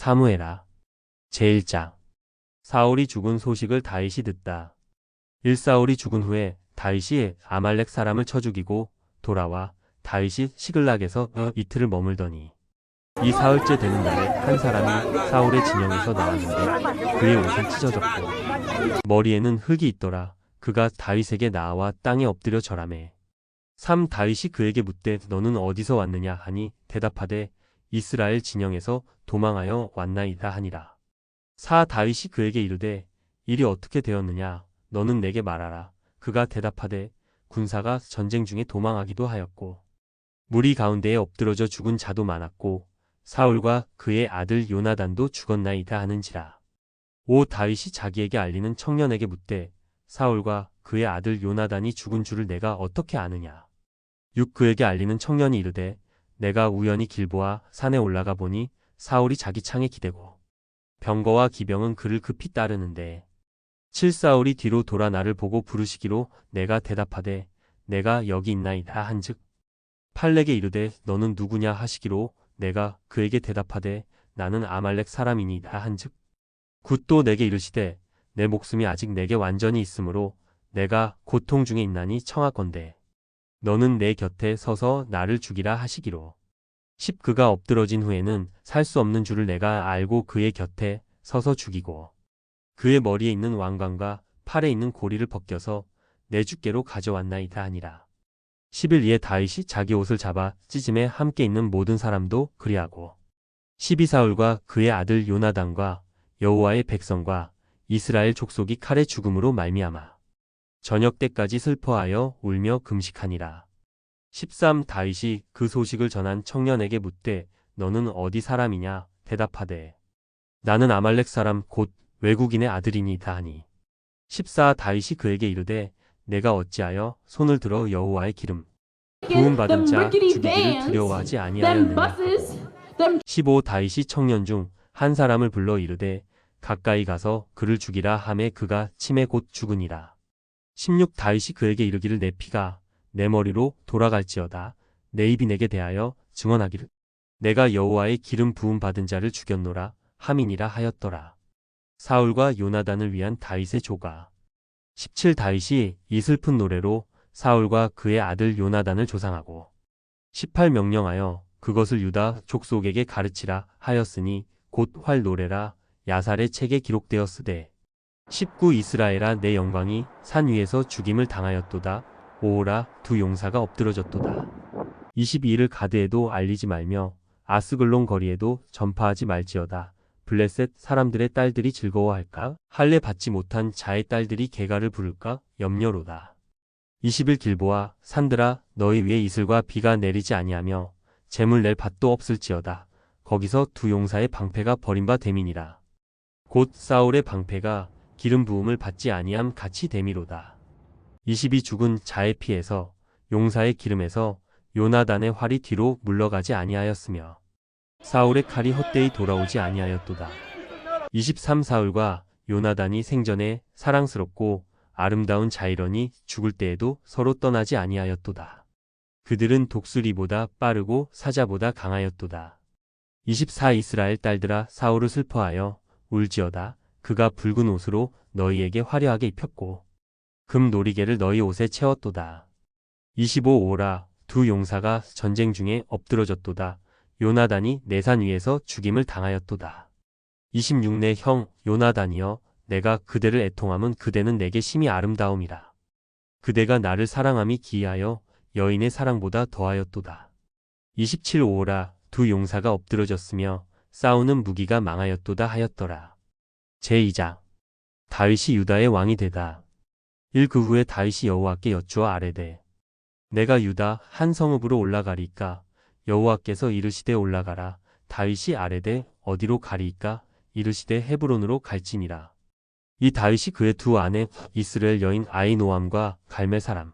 사무엘하 제1장. 사울이 죽은 소식을 다윗이 듣다. 사울이 죽은 후에 다윗이 아말렉 사람을 쳐 죽이고 돌아와 다윗이 시글락에서 이틀을 머물더니 이 사흘째 되는 날에 한 사람이 사울의 진영에서 나왔는데 그의 옷은 찢어졌고 머리에는 흙이 있더라. 그가 다윗에게 나아와 땅에 엎드려 절하매 다윗이 그에게 묻되 너는 어디서 왔느냐 하니 대답하되 이스라엘 진영에서 도망하여 왔나이다 하니라. 다윗이 그에게 이르되 일이 어떻게 되었느냐 너는 내게 말하라. 그가 대답하되 군사가 전쟁 중에 도망하기도 하였고 무리 가운데에 엎드러져 죽은 자도 많았고 사울과 그의 아들 요나단도 죽었나이다 하는지라. 다윗이 자기에게 알리는 청년에게 묻되 사울과 그의 아들 요나단이 죽은 줄을 내가 어떻게 아느냐. 그에게 알리는 청년이 이르되 내가 우연히 길보아 산에 올라가 보니 사울이 자기 창에 기대고 병거와 기병은 그를 급히 따르는데 사울이 뒤로 돌아 나를 보고 부르시기로 내가 대답하되 내가 여기 있나이다 한즉 팔렉에 이르되 너는 누구냐 하시기로 내가 그에게 대답하되 나는 아말렉 사람이니이다 한즉 또 내게 이르시되 내 목숨이 아직 내게 완전히 있으므로 내가 고통 중에 있나니 청하건대 너는 내 곁에 서서 나를 죽이라 하시기로 그가 엎드러진 후에는 살 수 없는 줄을 내가 알고 그의 곁에 서서 죽이고 그의 머리에 있는 왕관과 팔에 있는 고리를 벗겨서 내 주께로 가져왔나이다 하니라. 10일 이에 다윗이 자기 옷을 잡아 찢음에 함께 있는 모든 사람도 그리하고 사울과 그의 아들 요나단과 여호와의 백성과 이스라엘 족속이 칼의 죽음으로 말미암아 저녁 때까지 슬퍼하여 울며 금식하니라. 다윗이 그 소식을 전한 청년에게 묻되 너는 어디 사람이냐 대답하되 나는 아말렉 사람 곧 외국인의 아들이니이다 하니 다윗이 그에게 이르되 내가 어찌하여 손을 들어 여호와의 기름 부음 받은 자 죽이기를 두려워하지 아니하였느냐. 다윗이 청년 중 한 사람을 불러 이르되 가까이 가서 그를 죽이라 하매 그가 침에 곧 죽으니라. 다윗이 그에게 이르기를 내 피가 내 머리로 돌아갈지어다. 내 입이 내게 대하여 증언하기를 내가 여호와의 기름 부음 받은 자를 죽였노라 함이니라 하였더라. 사울과 요나단을 위한 다윗의 조가. 다윗이 이 슬픈 노래로 사울과 그의 아들 요나단을 조상하고 18명령하여 그것을 유다 족속에게 가르치라 하였으니 곧 활 노래라 야살의 책에 기록되었으되 이스라엘아 내 영광이 산 위에서 죽임을 당하였도다. 오호라 두 용사가 엎드러졌도다. 22일을 가드에도 알리지 말며 아스글론 거리에도 전파하지 말지어다. 블레셋 사람들의 딸들이 즐거워할까? 할례 받지 못한 자의 딸들이 개가를 부를까? 염려로다. 20일 길보아 산들아 너희 위에 이슬과 비가 내리지 아니하며 재물 낼 밭도 없을지어다. 거기서 두 용사의 방패가 버림바 됨이니라. 곧 사울의 방패가 기름 부음을 받지 아니함 같이 됨이로다. 죽은 자의 피에서 용사의 기름에서 요나단의 활이 뒤로 물러가지 아니하였으며 사울의 칼이 헛되이 돌아오지 아니하였도다. 사울과 요나단이 생전에 사랑스럽고 아름다운 자이러니 죽을 때에도 서로 떠나지 아니하였도다. 그들은 독수리보다 빠르고 사자보다 강하였도다. 이스라엘 딸들아 사울을 슬퍼하여 울지어다. 그가 붉은 옷으로 너희에게 화려하게 입혔고 금 놀이개를 너희 옷에 채웠도다. 25오라 두 용사가 전쟁 중에 엎드러졌도다. 요나단이 내 산 위에서 죽임을 당하였도다. 26내 형 요나단이여 내가 그대를 애통함은 그대는 내게 심히 아름다움이라. 그대가 나를 사랑함이 기이하여 여인의 사랑보다 더하였도다. 27오라 두 용사가 엎드러졌으며 싸우는 무기가 망하였도다 하였더라. 제2장. 다윗이 유다의 왕이 되다. 그 후에 다윗이 여호와께 여쭈어 아뢰되 내가 유다 한 성읍으로 올라가리까? 여호와께서 이르시되 올라가라. 다윗이 아뢰되 어디로 가리이까? 이르시되 헤브론으로 갈지니라. 이 다윗이 그의 두 아내 이스라엘 여인 아히노암과 갈멜 사람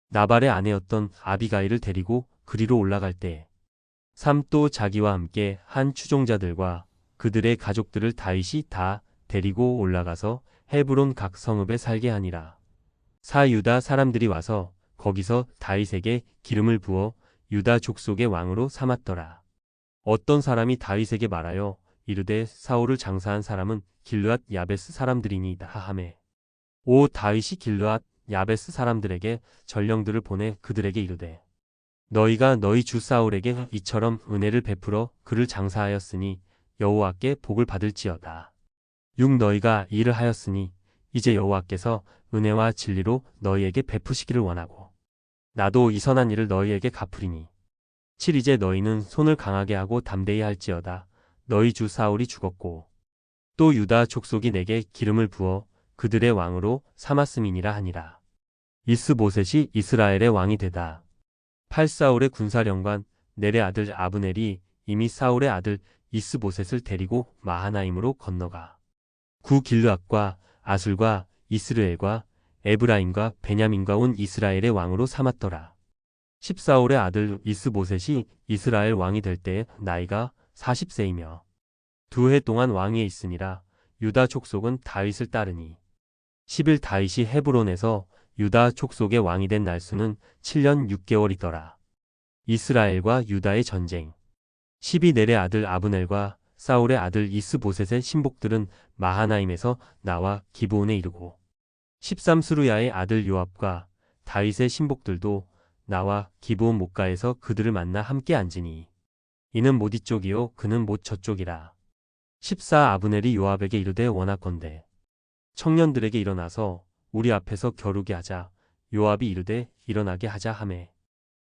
나발의 아내였던 아비가일을 데리고 그리로 올라갈 때에 또 자기와 함께 한 추종자들과 그들의 가족들을 다윗이 다 데리고 올라가서 헤브론 각 성읍에 살게 하니라. 유다 사람들이 와서 거기서 다윗에게 기름을 부어 유다 족속의 왕으로 삼았더라. 어떤 사람이 다윗에게 말하여 이르되 사울을 장사한 사람은 길르앗 야베스 사람들이니이다 하매 오 다윗이 길르앗 야베스 사람들에게 전령들을 보내 그들에게 이르되 너희가 너희 주 사울에게 이처럼 은혜를 베풀어 그를 장사하였으니 여호와께 복을 받을지어다. 6 너희가 일을 하였으니 이제 여호와께서 은혜와 진리로 너희에게 베푸시기를 원하고 나도 이 선한 일을 너희에게 갚으리니 7 이제 너희는 손을 강하게 하고 담대히 할지어다. 너희 주 사울이 죽었고 또 유다 족속이 내게 기름을 부어 그들의 왕으로 삼았음이니라 하니라. 이스보셋이 이스라엘의 왕이 되다. 8 사울의 군사령관 넬의 아들 아브넬이 이미 사울의 아들 이스보셋을 데리고 마하나임으로 건너가 9 길르앗과 아술과 이스르엘과 에브라임과 베냐민과 온 이스라엘의 왕으로 삼았더라. 10 사울의 아들 이스보셋이 이스라엘 왕이 될 때에 나이가 40세이며 2해 동안 왕위에 있으니라. 유다 족속은 다윗을 따르니 11 다윗이 헤브론에서 유다 족속의 왕이 된 날수는 7년 6개월이더라. 이스라엘과 유다의 전쟁 12 넬의 아들 아브넬과 사울의 아들 이스보셋의 신복들은 마하나임에서 나와 기브온에 이르고 13 스루야의 아들 요압과 다윗의 신복들도 나와 기브온 목가에서 그들을 만나 함께 앉으니 이는 못 이쪽이요 그는 못 저쪽이라. 14 아브넬이 요압에게 이르되 원하건대 청년들에게 일어나서 우리 앞에서 겨루게 하자. 요압이 이르되 일어나게 하자 하매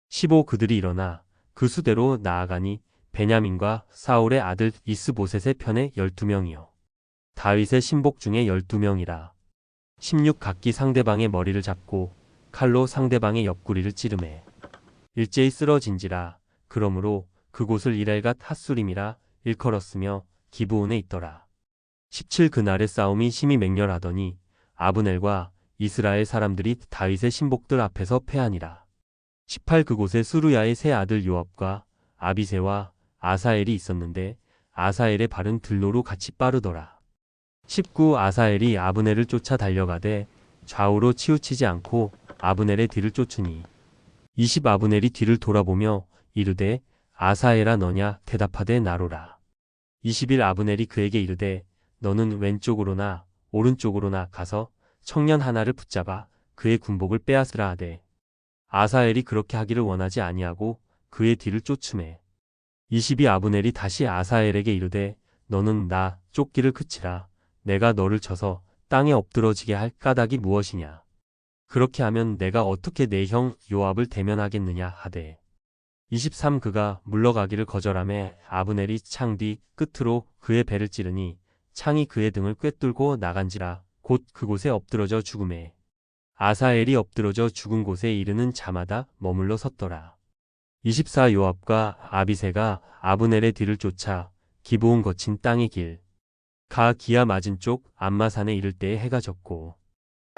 15 그들이 일어나 그 수대로 나아가니 베냐민과 사울의 아들 이스보셋의 편에 12명이요 다윗의 신복 중에 12명이라. 16 각기 상대방의 머리를 잡고 칼로 상대방의 옆구리를 찌르매 일제히 쓰러진지라. 그러므로 그곳을 이렐갓 핫수림이라 일컬었으며 기브온에 있더라. 17 그날의 싸움이 심히 맹렬하더니 아브넬과 이스라엘 사람들이 다윗의 신복들 앞에서 패하니라. 18 그곳에 수루야의 세 아들 요압과 아비새와 아사엘이 있었는데 아사엘의 발은 들노로 같이 빠르더라. 19 아사엘이 아브넬을 쫓아 달려가되 좌우로 치우치지 않고 아브넬의 뒤를 쫓으니 20 아브넬이 뒤를 돌아보며 이르되 아사엘아 너냐 대답하되 나로라. 21 아브넬이 그에게 이르되 너는 왼쪽으로나 오른쪽으로나 가서 청년 하나를 붙잡아 그의 군복을 빼앗으라 하되 아사엘이 그렇게 하기를 원하지 아니하고 그의 뒤를 쫓으매 22 아브넬이 다시 아사엘에게 이르되 너는 나 쫓기를 그치라. 내가 너를 쳐서 땅에 엎드러지게 할 까닭이 무엇이냐. 그렇게 하면 내가 어떻게 내 형 요압을 대면하겠느냐 하되 23 그가 물러가기를 거절하매 아브넬이 창 뒤 끝으로 그의 배를 찌르니 창이 그의 등을 꿰뚫고 나간지라. 곧 그곳에 엎드러져 죽음에 아사엘이 엎드러져 죽은 곳에 이르는 자마다 머물러 섰더라. 24 요압과 아비새가 아브넬의 뒤를 쫓아 기브온 거친 땅의 길 가 기야 맞은 쪽 암마산에 이를 때에 해가 졌고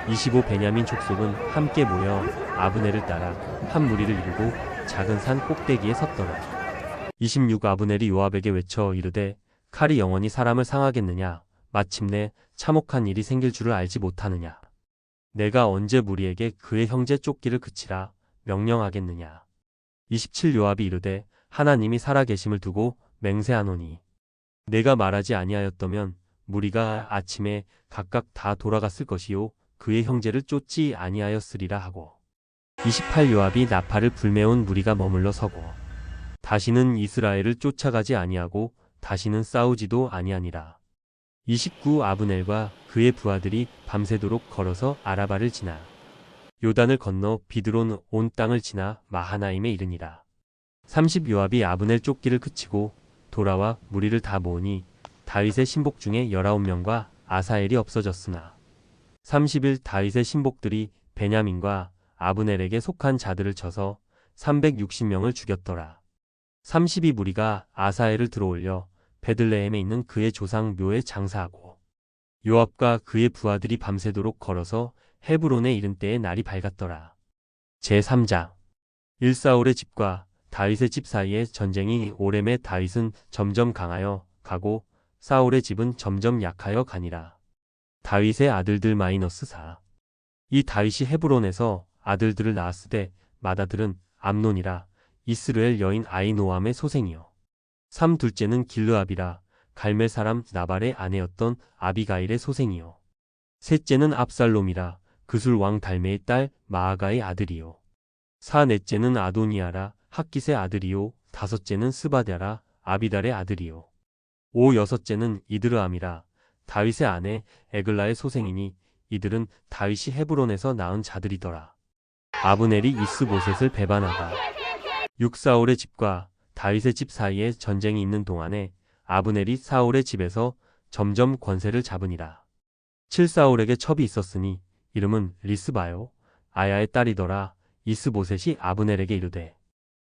25 베냐민 족속은 함께 모여 아브넬을 따라 한 무리를 이루고 작은 산 꼭대기에 섰더라. 26 아브넬이 요압에게 외쳐 이르되 칼이 영원히 사람을 상하겠느냐. 마침내 참혹한 일이 생길 줄을 알지 못하느냐. 내가 언제 무리에게 그의 형제 쫓기를 그치라 명령하겠느냐. 27 요압이 이르되 하나님이 살아계심을 두고 맹세하노니 내가 말하지 아니하였더면 무리가 아침에 각각 다 돌아갔을 것이요 그의 형제를 쫓지 아니하였으리라 하고 28 요압이 나팔을 불매운 무리가 머물러 서고 다시는 이스라엘을 쫓아가지 아니하고 다시는 싸우지도 아니하니라. 29 아브넬과 그의 부하들이 밤새도록 걸어서 아라바를 지나 요단을 건너 비드론 온 땅을 지나 마하나임에 이르니라. 30 요압이 아브넬 쫓기를 그치고 돌아와 무리를 다 모으니 다윗의 신복 중에 19명과 아사엘이 없어졌으나 31 다윗의 신복들이 베냐민과 아브넬에게 속한 자들을 쳐서 360명을 죽였더라. 32 무리가 아사엘을 들어올려 베들레헴에 있는 그의 조상 묘에 장사하고 요압과 그의 부하들이 밤새도록 걸어서 헤브론에 이른 때에 날이 밝았더라. 제3장 1 사울의 집과 다윗의 집 사이의 전쟁이 오렘에 다윗은 점점 강하여 가고 사울의 집은 점점 약하여 가니라. 다윗의 아들들 마이너스 4 이 다윗이 헤브론에서 아들들을 낳았으되 맏아들은 암논이라 이스르엘 여인 아히노암의 소생이요 3 둘째는 길르압이라 갈멜 사람 나발의 아내였던 아비가일의 소생이요. 셋째는 압살롬이라 그술 왕 달메의 딸 마아가의 아들이요. 넷째는 아도니아라 핫깃의 아들이요. 다섯째는 스바랴라 아비달의 아들이요. 여섯째는 이드르암이라 다윗의 아내 에글라의 소생이니 이들은 다윗이 헤브론에서 낳은 자들이더라. 아브넬이 이스보셋을 배반하다. 사울의 집과 다윗의 집 사이에 전쟁이 있는 동안에 아브넬이 사울의 집에서 점점 권세를 잡으니라. 사울에게 첩이 있었으니 이름은 리스바요 아야의 딸이더라. 이스보셋이 아브넬에게 이르되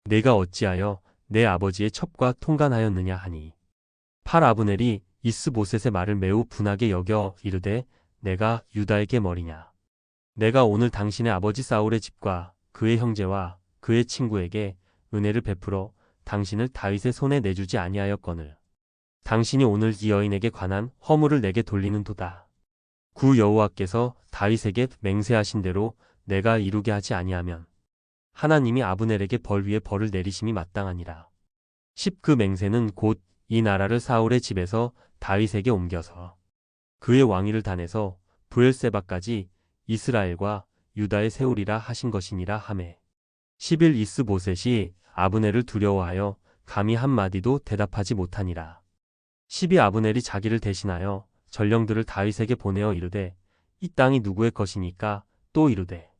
내가 어찌하여 내 아버지의 첩과 통간하였느냐 하니 아브넬이 이스보셋의 말을 매우 분하게 여겨 이르되 내가 유다에게 머리냐. 내가 오늘 당신의 아버지 사울의 집과 그의 형제와 그의 친구에게 은혜를 베풀어 당신을 다윗의 손에 내주지 아니하였거늘 당신이 오늘 이 여인에게 관한 허물을 내게 돌리는도다. 구 여호와께서 다윗에게 맹세하신 대로 내가 이루게 하지 아니하면 하나님이 아브넬에게 벌 위에 벌을 내리심이 마땅하니라. 그 맹세는 곧 이 나라를 사울의 집에서 다윗에게 옮겨서 그의 왕위를 단에서 브엘세바까지 이스라엘과 유다에 세우리라 하신 것이니라 하매 11 이스보셋이 아브넬을 두려워하여 감히 한마디도 대답하지 못하니라. 12 아브넬이 자기를 대신하여 전령들을 다윗에게 보내어 이르되 이 땅이 누구의 것이니까 또 이르되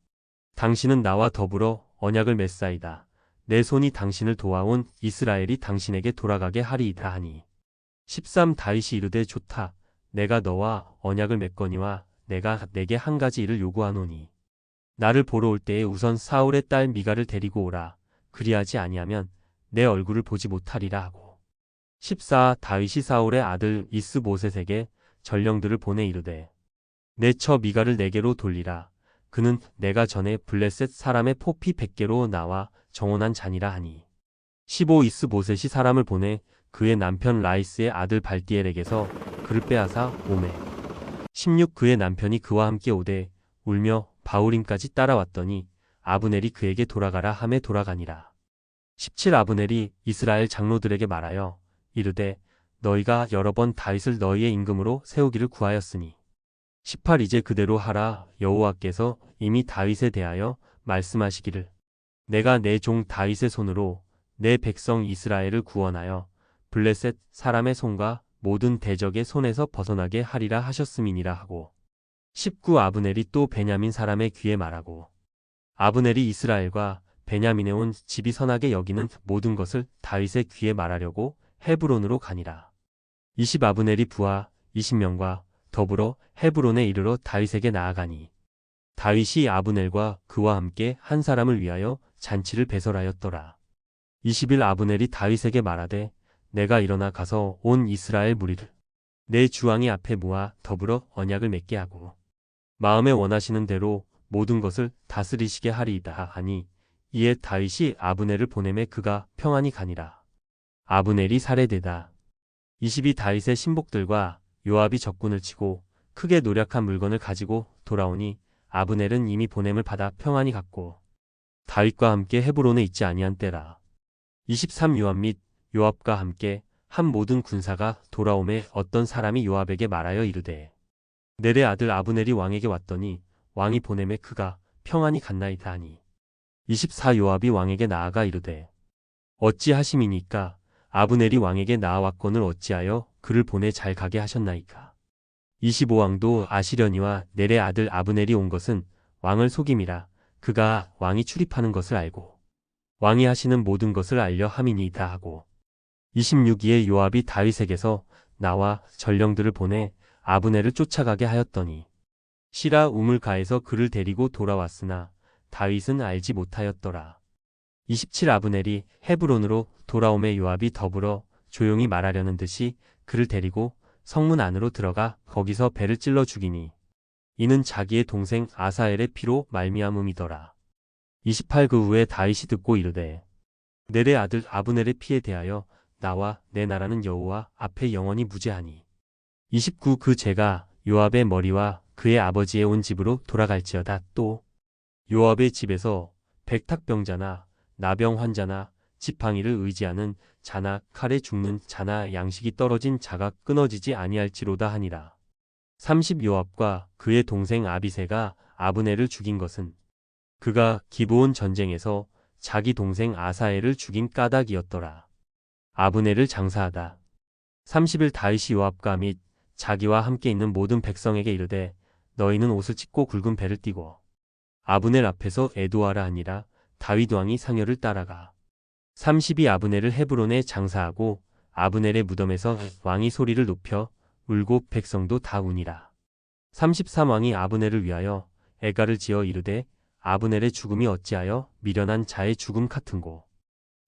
당신은 나와 더불어 언약을 맺사이다. 내 손이 당신을 도와온 이스라엘이 당신에게 돌아가게 하리이다 하니 13 다윗이 이르되 좋다. 내가 너와 언약을 맺거니와 내가 내게 한 가지 일을 요구하노니 나를 보러 올 때에 우선 사울의 딸 미가를 데리고 오라. 그리하지 아니하면 내 얼굴을 보지 못하리라 하고 14 다윗이 사울의 아들 이스보셋에게 전령들을 보내 이르되 내 처 미가를 내게로 돌리라. 그는 내가 전에 블레셋 사람의 포피 100개로 나와 정혼한 자니라 하니 15 이스보셋이 사람을 보내 그의 남편 라이스의 아들 발디엘에게서 그를 빼앗아 오매 16 그의 남편이 그와 함께 오되 울며 바후림까지 따라왔더니 아브넬이 그에게 돌아가라 함에 돌아가니라. 17 아브넬이 이스라엘 장로들에게 말하여 이르되 너희가 여러 번 다윗을 너희의 임금으로 세우기를 구하였으니 18 이제 그대로 하라. 여호와께서 이미 다윗에 대하여 말씀하시기를 내가 내 종 다윗의 손으로 내 백성 이스라엘을 구원하여 블레셋 사람의 손과 모든 대적의 손에서 벗어나게 하리라 하셨음이니라 하고 19 아브넬이 또 베냐민 사람의 귀에 말하고 아브넬이 이스라엘과 베냐민에 온 집이 선하게 여기는 모든 것을 다윗의 귀에 말하려고 헤브론으로 가니라. 20 아브넬이 부하 20명과 더불어 헤브론에 이르러 다윗에게 나아가니 다윗이 아브넬과 그와 함께 한 사람을 위하여 잔치를 배설하였더라. 21 아브넬이 다윗에게 말하되 내가 일어나 가서 온 이스라엘 무리를 내 주왕이 앞에 모아 더불어 언약을 맺게 하고 마음에 원하시는 대로 모든 것을 다스리시게 하리이다 하니 이에 다윗이 아브넬을 보내매 그가 평안히 가니라. 아브넬이 살해되다. 22 다윗의 신복들과 요압이 적군을 치고 크게 노력한 물건을 가지고 돌아오니 아브넬은 이미 보냄을 받아 평안히 갔고 다윗과 함께 헤브론에 있지 아니한 때라. 23 요압 및 요압과 함께 한 모든 군사가 돌아오매 어떤 사람이 요압에게 말하여 이르되 넬의 아들 아브넬이 왕에게 왔더니 왕이 보내매 그가 평안히 갔나이다 하니 24 요압이 왕에게 나아가 이르되 어찌하심이니까 아브넬이 왕에게 나아왔거늘 어찌하여 그를 보내 잘 가게 하셨나이까. 25 왕도 아시려니와 넬의 아들 아브넬이 온 것은 왕을 속임이라. 그가 왕이 출입하는 것을 알고 왕이 하시는 모든 것을 알려 함이니이다 하고 26 요압이 다윗에게서 나와 전령들을 보내 아브넬을 쫓아가게 하였더니 시라 우물가에서 그를 데리고 돌아왔으나 다윗은 알지 못하였더라. 27 아브넬이 헤브론으로 돌아오매 요압이 더불어 조용히 말하려는 듯이 그를 데리고 성문 안으로 들어가 거기서 배를 찔러 죽이니 이는 자기의 동생 아사엘의 피로 말미암음이더라. 28 그 후에 다윗이 듣고 이르되 넬의 아들 아브넬의 피에 대하여 나와 내 나라는 여호와 앞에 영원히 무죄하니 29 그 죄가 요압의 머리와 그의 아버지의 온 집으로 돌아갈지어다. 또 요압의 집에서 백탁병자나 나병 환자나 지팡이를 의지하는 자나 칼에 죽는 자나 양식이 떨어진 자가 끊어지지 아니할지로다 하니라. 30 요압과 그의 동생 아비새가 아브넬을 죽인 것은 그가 기브온 전쟁에서 자기 동생 아사엘을 죽인 까닭이었더라. 아브넬을 장사하다. 30일 다윗이 요압과 및 자기와 함께 있는 모든 백성에게 이르되 너희는 옷을 찢고 굵은 배를 띠고 아브넬 앞에서 애도하라 하니라. 다윗 왕이 상여를 따라가 30이 아브넬을 헤브론에 장사하고 아브넬의 무덤에서 왕이 소리를 높여 울고 백성도 다 우니라. 33왕이 아브넬을 위하여 애가를 지어 이르되 아브넬의 죽음이 어찌하여 미련한 자의 죽음 같은고.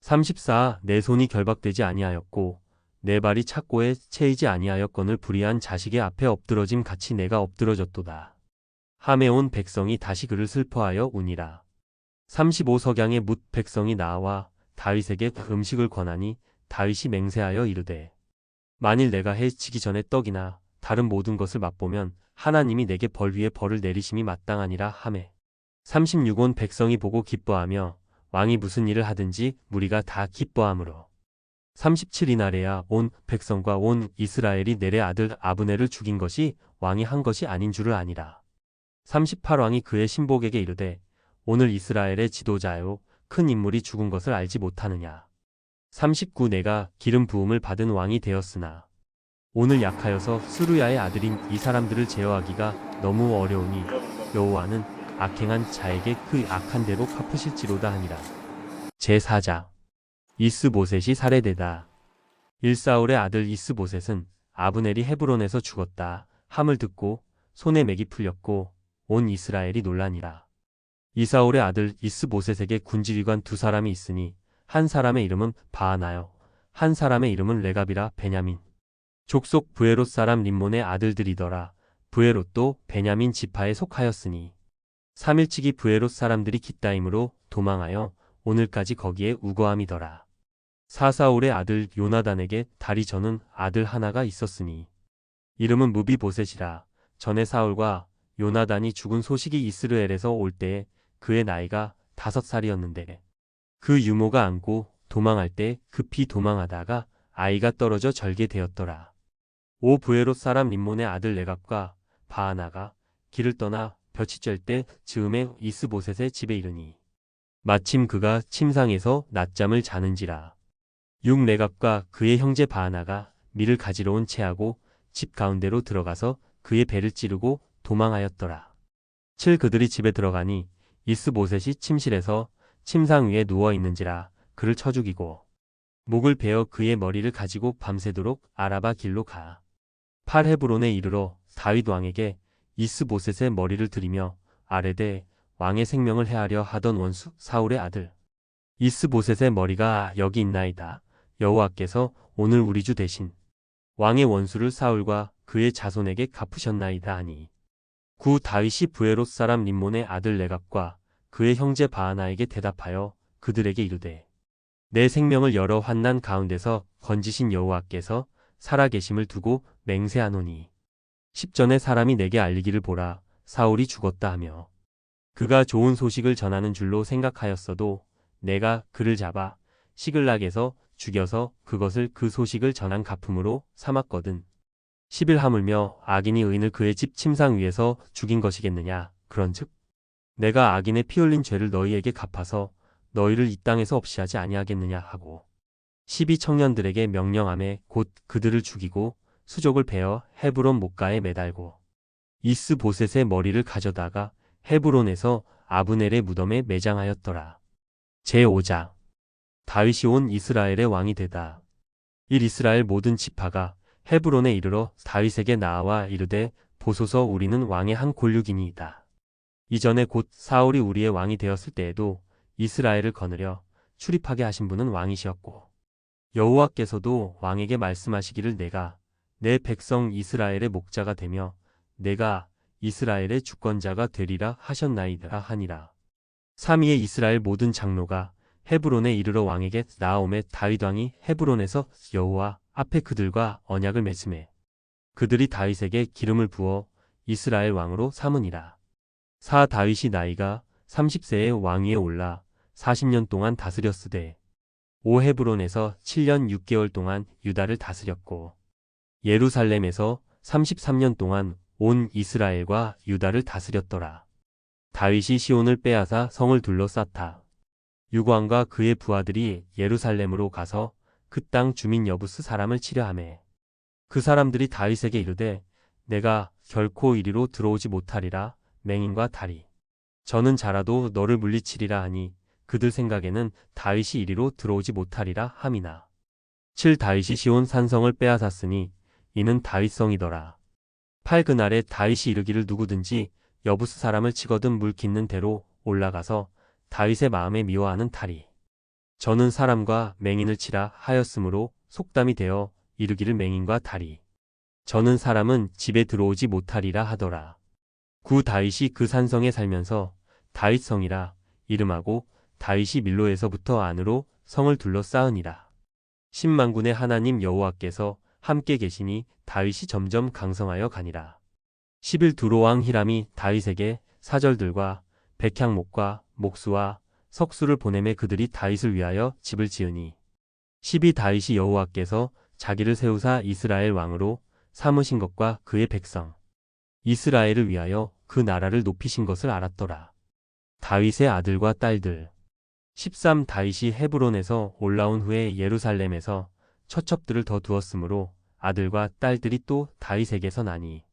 34 내 손이 결박되지 아니하였고 내 발이 착고에 채이지 아니하였거늘 불의한 자식의 앞에 엎드러짐 같이 내가 엎드러졌도다. 함에 온 백성이 다시 그를 슬퍼하여 우니라. 35 석양에 뭇 백성이 나와 다윗에게 음식을 권하니 다윗이 맹세하여 이르되 만일 내가 해 지기 전에 떡이나 다른 모든 것을 맛보면 하나님이 내게 벌 위에 벌을 내리심이 마땅하니라 하매 36 온 백성이 보고 기뻐하며 왕이 무슨 일을 하든지 무리가 다 기뻐하므로 37 이날에야 온 백성과 온 이스라엘이 넬의 아들 아브넬을 죽인 것이 왕이 한 것이 아닌 줄을 아니라. 38왕이 그의 신복에게 이르되 오늘 이스라엘의 지도자요 큰 인물이 죽은 것을 알지 못하느냐. 39 내가 기름 부음을 받은 왕이 되었으나 오늘 약하여서 스루야의 아들인 이 사람들을 제어하기가 너무 어려우니 여호와는 악행한 자에게 그 악한 대로 갚으실지로다 하니라. 제4장 이스보셋이 살해되다. 일사울의 아들 이스보셋은 아브넬이 헤브론에서 죽었다 함을 듣고 손에 맥이 풀렸고 온 이스라엘이 놀라니라. 이사울의 아들 이스보셋에게 군지휘관 두 사람이 있으니 한 사람의 이름은 바하나요 한 사람의 이름은 레갑이라. 베냐민 족속 브에롯 사람 림몬의 아들들이더라. 브에롯도 베냐민 지파에 속하였으니 3일치기 브에롯 사람들이 깃다임으로 도망하여 오늘까지 거기에 우거함이더라. 사사울의 아들 요나단에게 다리 저는 아들 하나가 있었으니 이름은 무비보셋이라. 전에 사울과 요나단이 죽은 소식이 이스르엘에서 올 때에 그의 나이가 5살이었는데 그 유모가 안고 도망할 때 급히 도망하다가 아이가 떨어져 절게 되었더라. 오 브에롯 사람 림몬의 아들 레갑과 바하나가 길을 떠나 볕이 쬐 때 즈음에 이스보셋의 집에 이르니 마침 그가 침상에서 낮잠을 자는지라. 6 레갑과 그의 형제 바하나가 밀을 가지러 온 채하고 집 가운데로 들어가서 그의 배를 찌르고 도망하였더라. 7 그들이 집에 들어가니 이스보셋이 침실에서 침상 위에 누워 있는지라. 그를 쳐 죽이고 목을 베어 그의 머리를 가지고 밤새도록 아라바 길로 가. 8 헤브론에 이르러 다윗 왕에게 이스보셋의 머리를 들이며 아뢰되 왕의 생명을 해하려 하던 원수 사울의 아들 이스보셋의 머리가 여기 있나이다. 여호와께서 오늘 우리 주 대신 왕의 원수를 사울과 그의 자손에게 갚으셨나이다 하니 9 다윗이 브에롯 사람 림몬의 아들 레갑과 그의 형제 바하나에게 대답하여 그들에게 이르되 내 생명을 여러 환난 가운데서 건지신 여호와께서 살아계심을 두고 맹세하노니 10전에 사람이 내게 알리기를 보라 사울이 죽었다 하며 그가 좋은 소식을 전하는 줄로 생각하였어도 내가 그를 잡아 시글락에서 죽여서 그것을 그 소식을 전한 갚음으로 삼았거든. 10일 하물며 악인이 의인을 그의 집 침상 위에서 죽인 것이겠느냐. 그런즉 내가 악인의 피 흘린 죄를 너희에게 갚아서 너희를 이 땅에서 없이 하지 아니하겠느냐 하고 12 청년들에게 명령하매 곧 그들을 죽이고 수족을 베어 헤브론 목가에 매달고 이스보셋의 머리를 가져다가 헤브론에서 아브넬의 무덤에 매장하였더라. 제5장 다윗이 온 이스라엘의 왕이 되다. 이스라엘 모든 지파가 헤브론에 이르러 다윗에게 나아와 이르되 보소서 우리는 왕의 한 골육이니이다. 이전에 곧 사울이 우리의 왕이 되었을 때에도 이스라엘을 거느려 출입하게 하신 분은 왕이시었고 여호와께서도 왕에게 말씀하시기를 내가 내 백성 이스라엘의 목자가 되며 내가 이스라엘의 주권자가 되리라 하셨나이다 하니라. 3위의 이스라엘 모든 장로가 헤브론에 이르러 왕에게 나아오매 다윗 왕이 헤브론에서 여호와 앞에 그들과 언약을 맺음에 그들이 다윗에게 기름을 부어 이스라엘 왕으로 삼으니라. 4 다윗이 나이가 30세에 왕위에 올라 40년 동안 다스렸으되 오헤브론에서 7년 6개월 동안 유다를 다스렸고 예루살렘에서 33년 동안 온 이스라엘과 유다를 다스렸더라. 다윗이 시온을 빼앗아 성을 둘러쌌다. 유광과 그의 부하들이 예루살렘으로 가서 그 땅 주민 여부스 사람을 치려 하매 그 사람들이 다윗에게 이르되 내가 결코 이리로 들어오지 못하리라. 맹인과 다리 저는 자라도 너를 물리치리라 하니 그들 생각에는 다윗이 이리로 들어오지 못하리라 함이나 7 다윗이 시온 산성을 빼앗았으니 이는 다윗성이더라. 8 그날에 다윗이 이르기를 누구든지 여부스 사람을 치거든 물 깃는 대로 올라가서 다윗의 마음에 미워하는 탈이 저는 사람과 맹인을 치라 하였으므로 속담이 되어 이르기를 맹인과 다리 저는 사람은 집에 들어오지 못하리라 하더라. 9 다윗이 그 산성에 살면서 다윗성이라 이름하고 다윗이 밀로에서부터 안으로 성을 둘러싸으니라. 10만군의 하나님 여호와께서 함께 계시니 다윗이 점점 강성하여 가니라. 11 두로왕 히람이 다윗에게 사절들과 백향목과 목수와 석수를 보내매 그들이 다윗을 위하여 집을 지으니 12 다윗이 여호와께서 자기를 세우사 이스라엘 왕으로 삼으신 것과 그의 백성 이스라엘을 위하여 그 나라를 높이신 것을 알았더라. 다윗의 아들과 딸들 13 다윗이 헤브론에서 올라온 후에 예루살렘에서 처첩들을 더 두었으므로 아들과 딸들이 또 다윗에게서 나니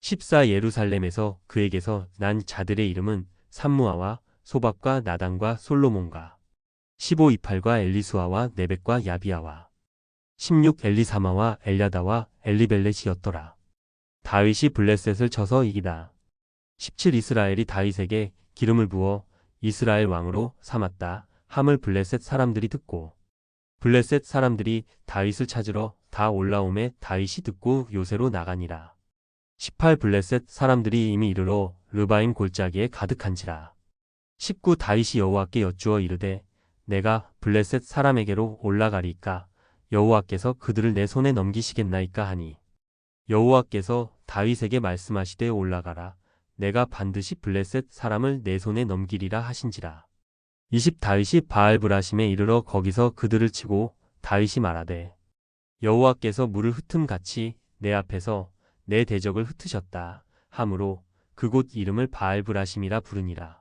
14 예루살렘에서 그에게서 난 자들의 이름은 삼무아와 소박과 나단과 솔로몬과 15 이팔과 엘리수아와 네벡과 야비아와 16 엘리사마와 엘야다와 엘리벨렛이었더라. 다윗이 블레셋을 쳐서 이기다. 17 이스라엘이 다윗에게 기름을 부어 이스라엘 왕으로 삼았다 함을 블레셋 사람들이 듣고 블레셋 사람들이 다윗을 찾으러 다 올라오매 다윗이 듣고 요새로 나가니라. 18 블레셋 사람들이 이미 이르러 르바임 골짜기에 가득한지라. 19 다윗이 여호와께 여쭈어 이르되 내가 블레셋 사람에게로 올라가리까 여호와께서 그들을 내 손에 넘기시겠나이까 하니 여호와께서 다윗에게 말씀하시되 올라가라 내가 반드시 블레셋 사람을 내 손에 넘기리라 하신지라. 20 다윗이 바알브라심에 이르러 거기서 그들을 치고 다윗이 말하되 여호와께서 물을 흩음같이 내 앞에서 내 대적을 흩으셨다 하므로 그곳 이름을 바알브라심이라 부르니라.